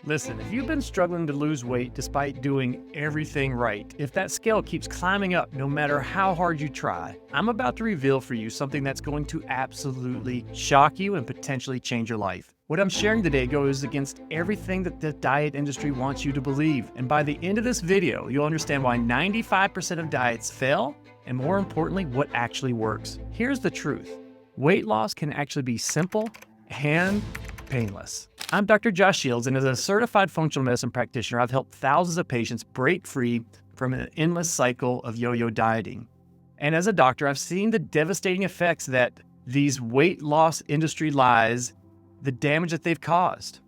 Listen, if you've been struggling to lose weight despite doing everything right, if that scale keeps climbing up no matter how hard you try, I'm about to reveal for you something that's going to absolutely shock you and potentially change your life. What I'm sharing today goes against everything that the diet industry wants you to believe. And by the end of this video, you'll understand why 95% of diets fail, and more importantly, what actually works. Here's the truth. Weight loss can actually be simple and painless. I'm Dr. Josh Shields, and as a certified functional medicine practitioner, I've helped thousands of patients break free from an endless cycle of yo-yo dieting. And as a doctor, I've seen the devastating effects that these weight loss industry lies, the damage that they've caused.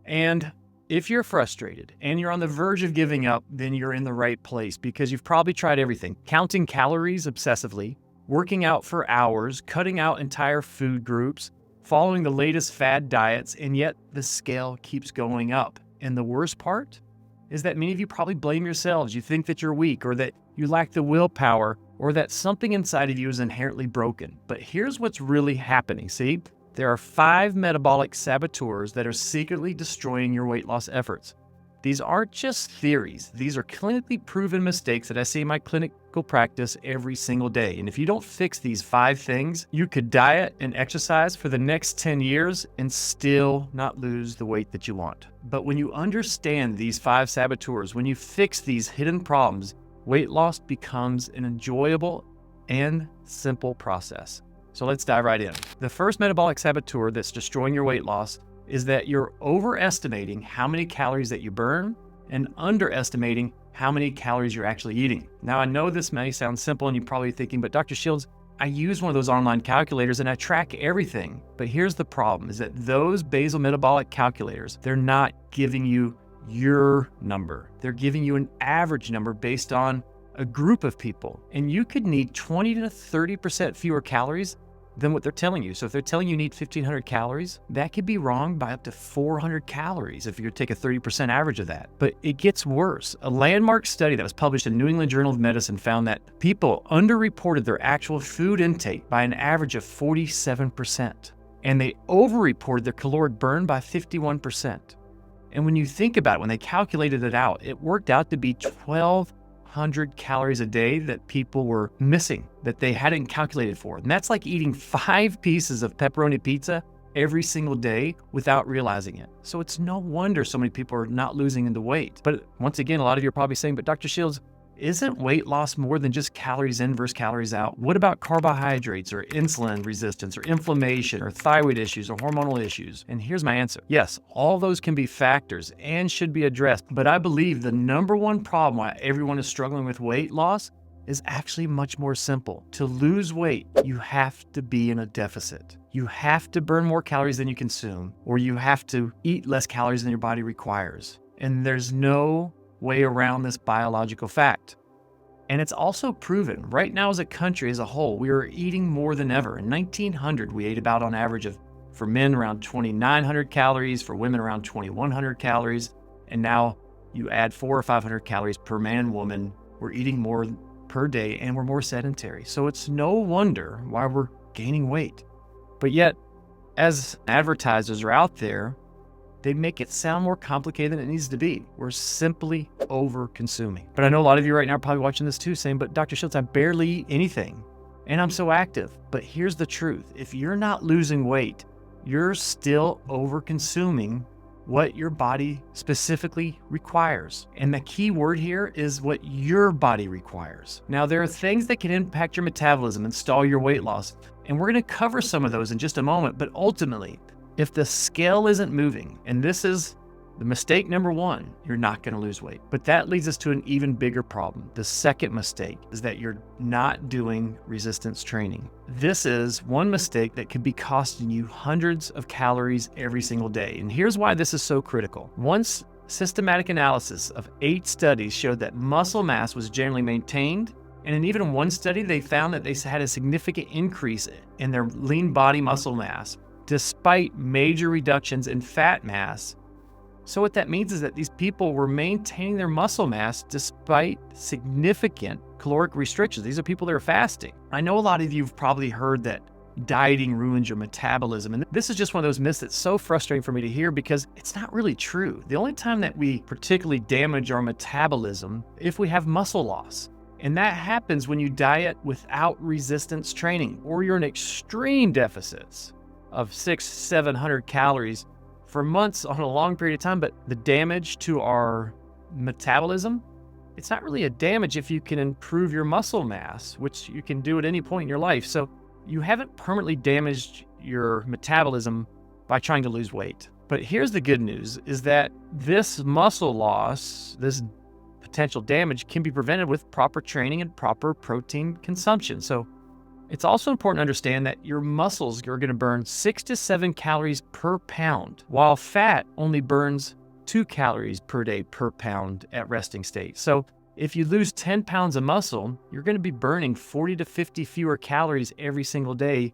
And if you're frustrated and you're on the verge of giving up, then you're in the right place because you've probably tried everything. Counting calories obsessively, working out for hours, cutting out entire food groups, following the latest fad diets, and yet the scale keeps going up. And the worst part is that many of you probably blame yourselves. You think that you're weak or that you lack the willpower or that something inside of you is inherently broken. But here's what's really happening. See, there are 5 metabolic saboteurs that are secretly destroying your weight loss efforts. These aren't just theories. These are clinically proven mistakes that I see in my clinical practice every single day. And if you don't fix these 5 things, you could diet and exercise for the next 10 years and still not lose the weight that you want. But when you understand these 5 saboteurs, when you fix these hidden problems, weight loss becomes an enjoyable and simple process. So let's dive right in. The first metabolic saboteur that's destroying your weight loss is that you're overestimating how many calories that you burn and underestimating how many calories you're actually eating. Now, I know this may sound simple and you're probably thinking, but Dr. Shields, I use one of those online calculators and I track everything. But here's the problem is that those basal metabolic calculators, they're not giving you your number. They're giving you an average number based on a group of people. And you could need 20 to 30% fewer calories than what they're telling you. So if they're telling you need 1,500 calories, that could be wrong by up to 400 calories if you take a 30% average of that. But it gets worse. A landmark study that was published in New England Journal of Medicine found that people underreported their actual food intake by an average of 47%. And they overreported their caloric burn by 51%. And when you think about it, when they calculated it out, it worked out to be 1,200 calories a day that people were missing, that they hadn't calculated for. And that's like eating 5 pieces of pepperoni pizza every single day without realizing it. So it's no wonder so many people are not losing into weight. But once again, a lot of you are probably saying, but Dr. Shields, isn't weight loss more than just calories in versus calories out? What about carbohydrates or insulin resistance or inflammation or thyroid issues or hormonal issues? And here's my answer. Yes, all those can be factors and should be addressed. But I believe the number one problem why everyone is struggling with weight loss is actually much more simple. To lose weight, you have to be in a deficit. You have to burn more calories than you consume, or you have to eat less calories than your body requires. And there's no way around this biological fact. And it's also proven right now as a country as a whole, we are eating more than ever. In 1900, we ate about on average for men around 2,900 calories, for women around 2,100 calories. And now you add 400 or 500 calories per man and woman. We're eating more per day and we're more sedentary. So it's no wonder why we're gaining weight. But yet, as advertisers are out there, they make it sound more complicated than it needs to be. We're simply over-consuming. But I know a lot of you right now are probably watching this too saying, but Dr. Shields, I barely eat anything and I'm so active. But here's the truth. If you're not losing weight, you're still over-consuming what your body specifically requires. And the key word here is what your body requires. Now, there are things that can impact your metabolism and stall your weight loss. And we're going to cover some of those in just a moment. But ultimately, if the scale isn't moving, and this is the mistake number 1, you're not going to lose weight. But that leads us to an even bigger problem. The second mistake is that you're not doing resistance training. This is one mistake that could be costing you hundreds of calories every single day. And here's why this is so critical. Once systematic analysis of 8 studies showed that muscle mass was generally maintained, and in even one study, they found that they had a significant increase in their lean body muscle mass, despite major reductions in fat mass. So what that means is that these people were maintaining their muscle mass despite significant caloric restrictions. These are people that are fasting. I know a lot of you have probably heard that dieting ruins your metabolism. And this is just one of those myths that's so frustrating for me to hear because it's not really true. The only time that we particularly damage our metabolism if we have muscle loss. And that happens when you diet without resistance training, or you're in extreme deficits of 600-700 calories for months on a long period of time. But the damage to our metabolism, it's not really a damage if you can improve your muscle mass, which you can do at any point in your life. So you haven't permanently damaged your metabolism by trying to lose weight. But here's the good news, is that this muscle loss, this potential damage, can be prevented with proper training and proper protein consumption. So it's also important to understand that your muscles are going to burn 6 to 7 calories per pound, while fat only burns 2 calories per day per pound at resting state. So if you lose 10 pounds of muscle, you're going to be burning 40 to 50 fewer calories every single day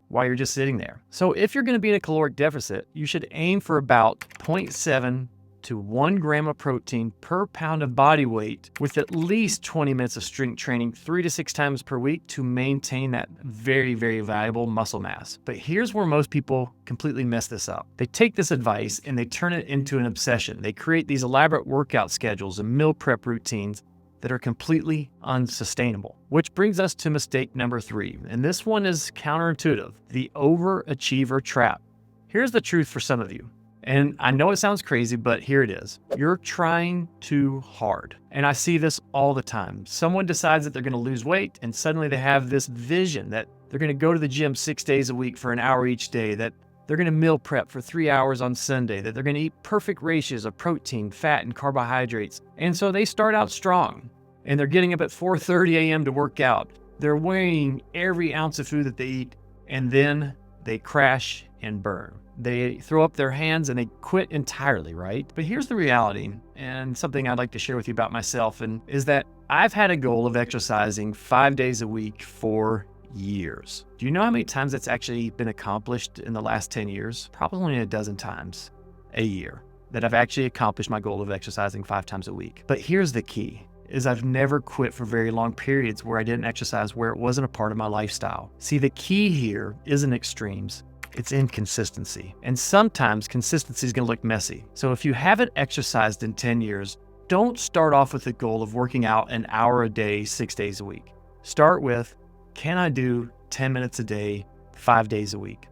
while you're just sitting there. So if you're going to be in a caloric deficit, you should aim for about 0.7 to 1 gram of protein per pound of body weight, with at least 20 minutes of strength training 3 to 6 times per week to maintain that very, very valuable muscle mass. But here's where most people completely mess this up. They take this advice and they turn it into an obsession. They create these elaborate workout schedules and meal prep routines that are completely unsustainable. Which brings us to mistake number 3. And this one is counterintuitive: the overachiever trap. Here's the truth for some of you. And I know it sounds crazy, but here it is. You're trying too hard. And I see this all the time. Someone decides that they're going to lose weight, and suddenly they have this vision that they're going to go to the gym 6 days a week for an hour each day, that they're going to meal prep for 3 hours on Sunday, that they're going to eat perfect ratios of protein, fat, and carbohydrates. And so they start out strong, and they're getting up at 4:30 a.m. to work out. They're weighing every ounce of food that they eat, and then they crash and burn. They throw up their hands and they quit entirely, right? But here's the reality, and something I'd like to share with you about myself, and is that I've had a goal of exercising 5 days a week for years. Do you know how many times that's actually been accomplished in the last 10 years? Probably only a dozen times a year that I've actually accomplished my goal of exercising 5 times a week. But here's the key, is I've never quit for very long periods where I didn't exercise, where it wasn't a part of my lifestyle. See, the key here isn't extremes. It's inconsistency. And sometimes consistency is going to look messy. So if you haven't exercised in 10 years, don't start off with the goal of working out an hour a day, 6 days a week. Start with, can I do 10 minutes a day, 5 days a week?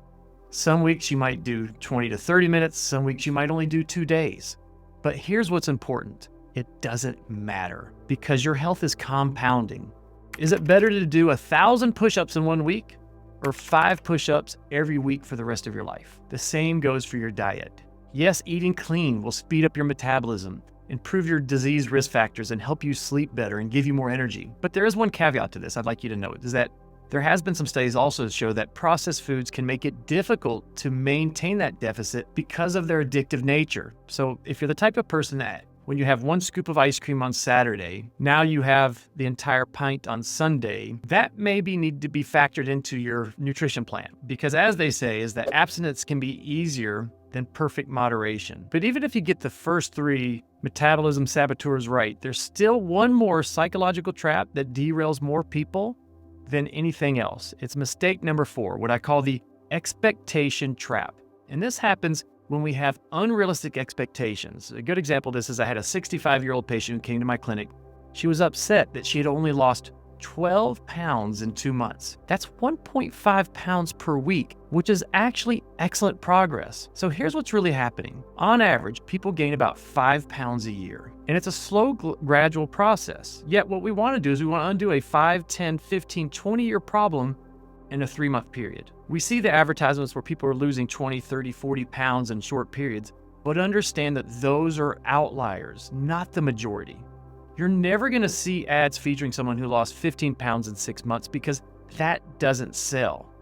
Some weeks you might do 20 to 30 minutes. Some weeks you might only do 2 days. But here's what's important. It doesn't matter, because your health is compounding. Is it better to do 1,000 push-ups in 1 week, or 5 push-ups every week for the rest of your life? The same goes for your diet. Yes, eating clean will speed up your metabolism, improve your disease risk factors, and help you sleep better and give you more energy. But there is one caveat to this I'd like you to note, is that there has been some studies also to show that processed foods can make it difficult to maintain that deficit because of their addictive nature. So if you're the type of person that when you have 1 scoop of ice cream on Saturday, now you have the entire pint on Sunday, that maybe need to be factored into your nutrition plan. Because as they say, is that abstinence can be easier than perfect moderation. But even if you get the first 3 metabolism saboteurs right, there's still one more psychological trap that derails more people than anything else. It's mistake number 4, what I call the expectation trap. And this happens when we have unrealistic expectations. A good example of this is I had a 65-year-old patient who came to my clinic. She was upset that she had only lost 12 pounds in 2 months. That's 1.5 pounds per week, which is actually excellent progress. So here's what's really happening. On average, people gain about 5 pounds a year, and it's a slow, gradual process. Yet what we want to do is we want to undo a 5, 10, 15, 20-year problem in a 3-month period. We see the advertisements where people are losing 20, 30, 40 pounds in short periods, but understand that those are outliers, not the majority. You're never going to see ads featuring someone who lost 15 pounds in 6 months, because that doesn't sell.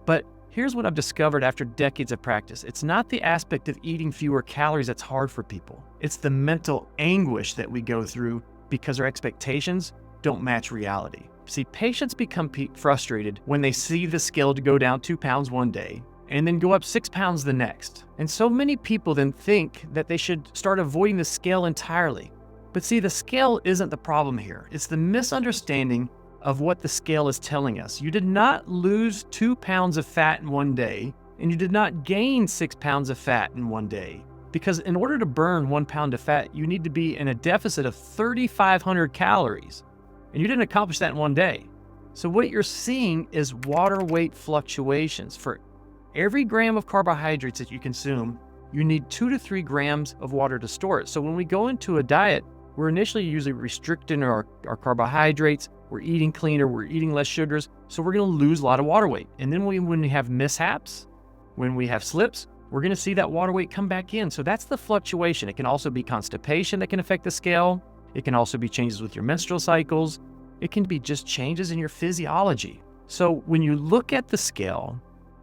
But here's what I've discovered after decades of practice. It's not the aspect of eating fewer calories that's hard for people. It's the mental anguish that we go through because our expectations don't match reality. See, patients become frustrated when they see the scale to go down 2 pounds one day and then go up 6 pounds the next. And so many people then think that they should start avoiding the scale entirely. But see, the scale isn't the problem here. It's the misunderstanding of what the scale is telling us. You did not lose 2 pounds of fat in one day, and you did not gain 6 pounds of fat in one day. Because in order to burn 1 pound of fat, you need to be in a deficit of 3,500 calories. And you didn't accomplish that in one day. So what you're seeing is water weight fluctuations. For every gram of carbohydrates that you consume, you need 2 to 3 grams of water to store it. So when we go into a diet, we're initially usually restricting our carbohydrates, we're eating cleaner, we're eating less sugars, so we're gonna lose a lot of water weight. And then when we have mishaps, when we have slips, we're gonna see that water weight come back in. So that's the fluctuation. It can also be constipation that can affect the scale. It can also be changes with your menstrual cycles. It can be just changes in your physiology. So when you look at the scale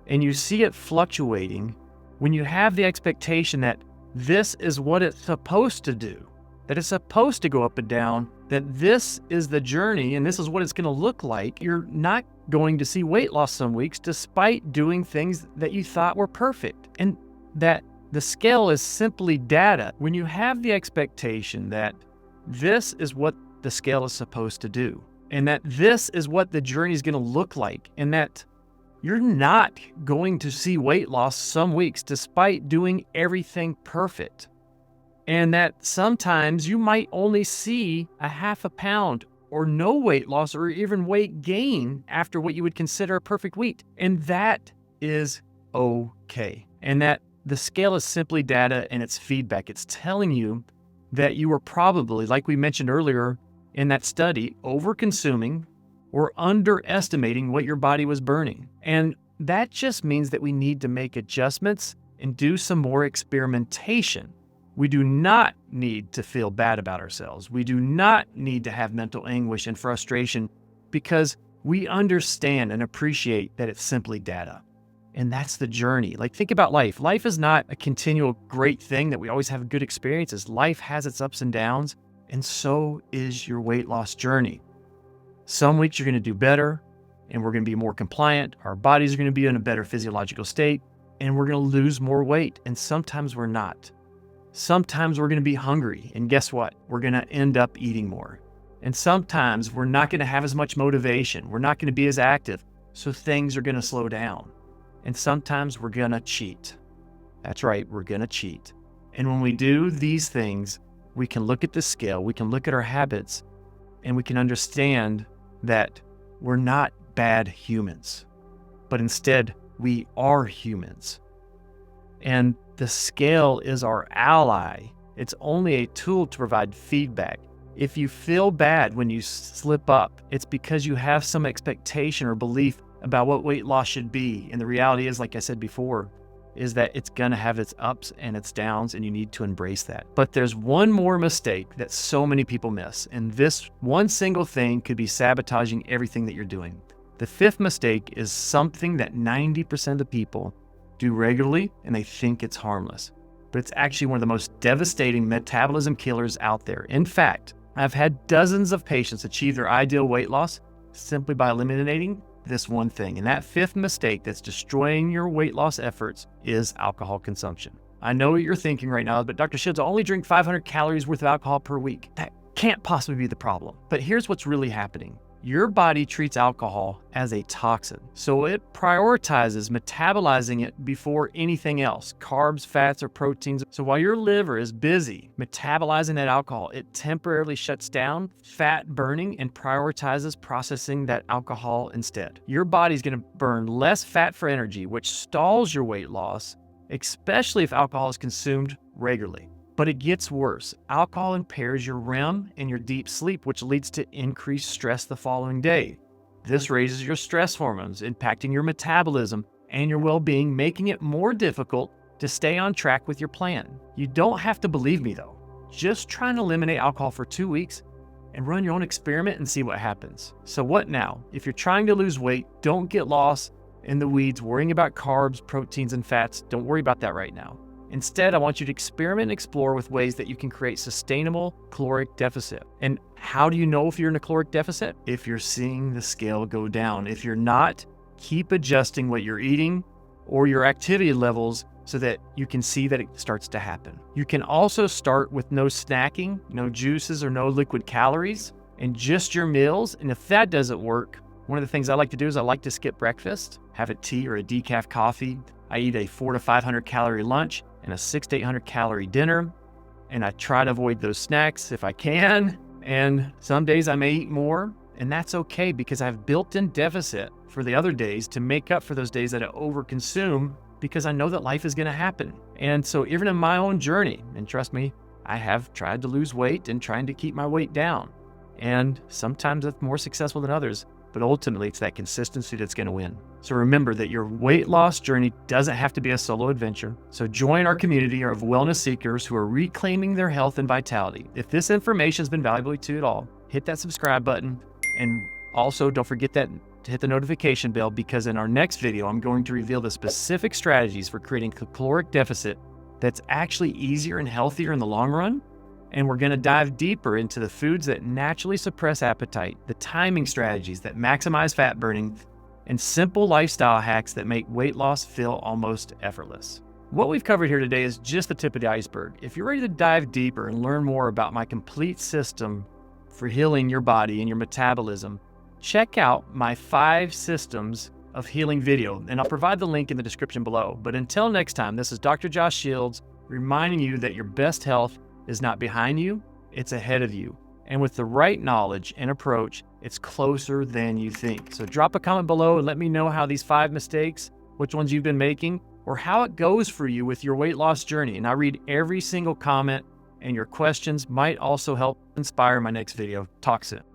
and you see it fluctuating, when you have the expectation that this is what it's supposed to do, that it's supposed to go up and down, that this is the journey and this is what it's going to look like, you're not going to see weight loss some weeks despite doing things that you thought were perfect. And that the scale is simply data. When you have the expectation that this is what the scale is supposed to do, and that this is what the journey is going to look like, and that you're not going to see weight loss some weeks despite doing everything perfect. And that sometimes you might only see a half a pound or no weight loss or even weight gain after what you would consider a perfect week. And that is okay. And that the scale is simply data and it's feedback. It's telling you that you were probably, like we mentioned earlier in that study, over-consuming or underestimating what your body was burning. And that just means that we need to make adjustments and do some more experimentation. We do not need to feel bad about ourselves. We do not need to have mental anguish and frustration because we understand and appreciate that it's simply data. And that's the journey. Like, think about life. Life is not a continual great thing that we always have good experiences. Life has its ups and downs, and so is your weight loss journey. Some weeks you're going to do better, and we're going to be more compliant. Our bodies are going to be in a better physiological state, and we're going to lose more weight. And sometimes we're not. Sometimes we're going to be hungry, and guess what? We're going to end up eating more. And sometimes we're not going to have as much motivation. We're not going to be as active, so things are going to slow down. And sometimes we're going to cheat. That's right, we're going to cheat. And when we do these things, we can look at the scale, we can look at our habits, and we can understand that we're not bad humans, but instead we are humans. And the scale is our ally. It's only a tool to provide feedback. If you feel bad when you slip up, it's because you have some expectation or belief about what weight loss should be. And the reality is, like I said before, is that it's gonna have its ups and its downs, and you need to embrace that. But there's one more mistake that so many people miss, and this one single thing could be sabotaging everything that you're doing. The fifth mistake is something that 90% of the people do regularly, and they think it's harmless. But it's actually one of the most devastating metabolism killers out there. In fact, I've had dozens of patients achieve their ideal weight loss simply by eliminating this one thing. And that fifth mistake that's destroying your weight loss efforts is alcohol consumption. I know what you're thinking right now, but Dr. Shields, I only drink 500 calories worth of alcohol per week. That can't possibly be the problem. But here's what's really happening. Your body treats alcohol as a toxin. So it prioritizes metabolizing it before anything else, carbs, fats, or proteins. So while your liver is busy metabolizing that alcohol, it temporarily shuts down fat burning and prioritizes processing that alcohol instead. Your body's gonna burn less fat for energy, which stalls your weight loss, especially if alcohol is consumed regularly. But it gets worse. Alcohol impairs your REM and your deep sleep, which leads to increased stress the following day. This raises your stress hormones, impacting your metabolism and your well-being, making it more difficult to stay on track with your plan. You don't have to believe me though. Just try and eliminate alcohol for 2 weeks and run your own experiment and see what happens. So what now? If you're trying to lose weight, don't get lost in the weeds worrying about carbs, proteins, and fats. Don't worry about that right now. Instead, I want you to experiment and explore with ways that you can create sustainable caloric deficit. And how do you know if you're in a caloric deficit? If you're seeing the scale go down. If you're not, keep adjusting what you're eating or your activity levels so that you can see that it starts to happen. You can also start with no snacking, no juices, or no liquid calories. and just your meals. And if that doesn't work, one of the things I like to do is I like to skip breakfast, have a tea or a decaf coffee. I eat a 400 to 500 calorie lunch and a 600 to 800 calorie dinner. And I try to avoid those snacks if I can. And some days I may eat more, and that's okay because I have built-in deficit for the other days to make up for those days that I overconsume, because I know that life is going to happen. And so even in my own journey, and trust me, I have tried to lose weight and trying to keep my weight down. And sometimes it's more successful than others, but ultimately it's that consistency that's going to win. So remember that your weight loss journey doesn't have to be a solo adventure. So join our community of wellness seekers who are reclaiming their health and vitality. If this information has been valuable to you at all, hit that subscribe button. And also don't forget to hit the notification bell, because in our next video, I'm going to reveal the specific strategies for creating a caloric deficit that's actually easier and healthier in the long run. And we're going to dive deeper into the foods that naturally suppress appetite, the timing strategies that maximize fat burning, and simple lifestyle hacks that make weight loss feel almost effortless. What we've covered here today is just the tip of the iceberg. If you're ready to dive deeper and learn more about my complete system for healing your body and your metabolism, check out my 5 systems of healing video, and I'll provide the link in the description below. But until next time, this is Dr. Josh Shields reminding you that your best health is not behind you, it's ahead of you. And with the right knowledge and approach, it's closer than you think. So drop a comment below and let me know how these 5 mistakes, which ones you've been making, or how it goes for you with your weight loss journey. And I read every single comment, and your questions might also help inspire my next video. Talk soon.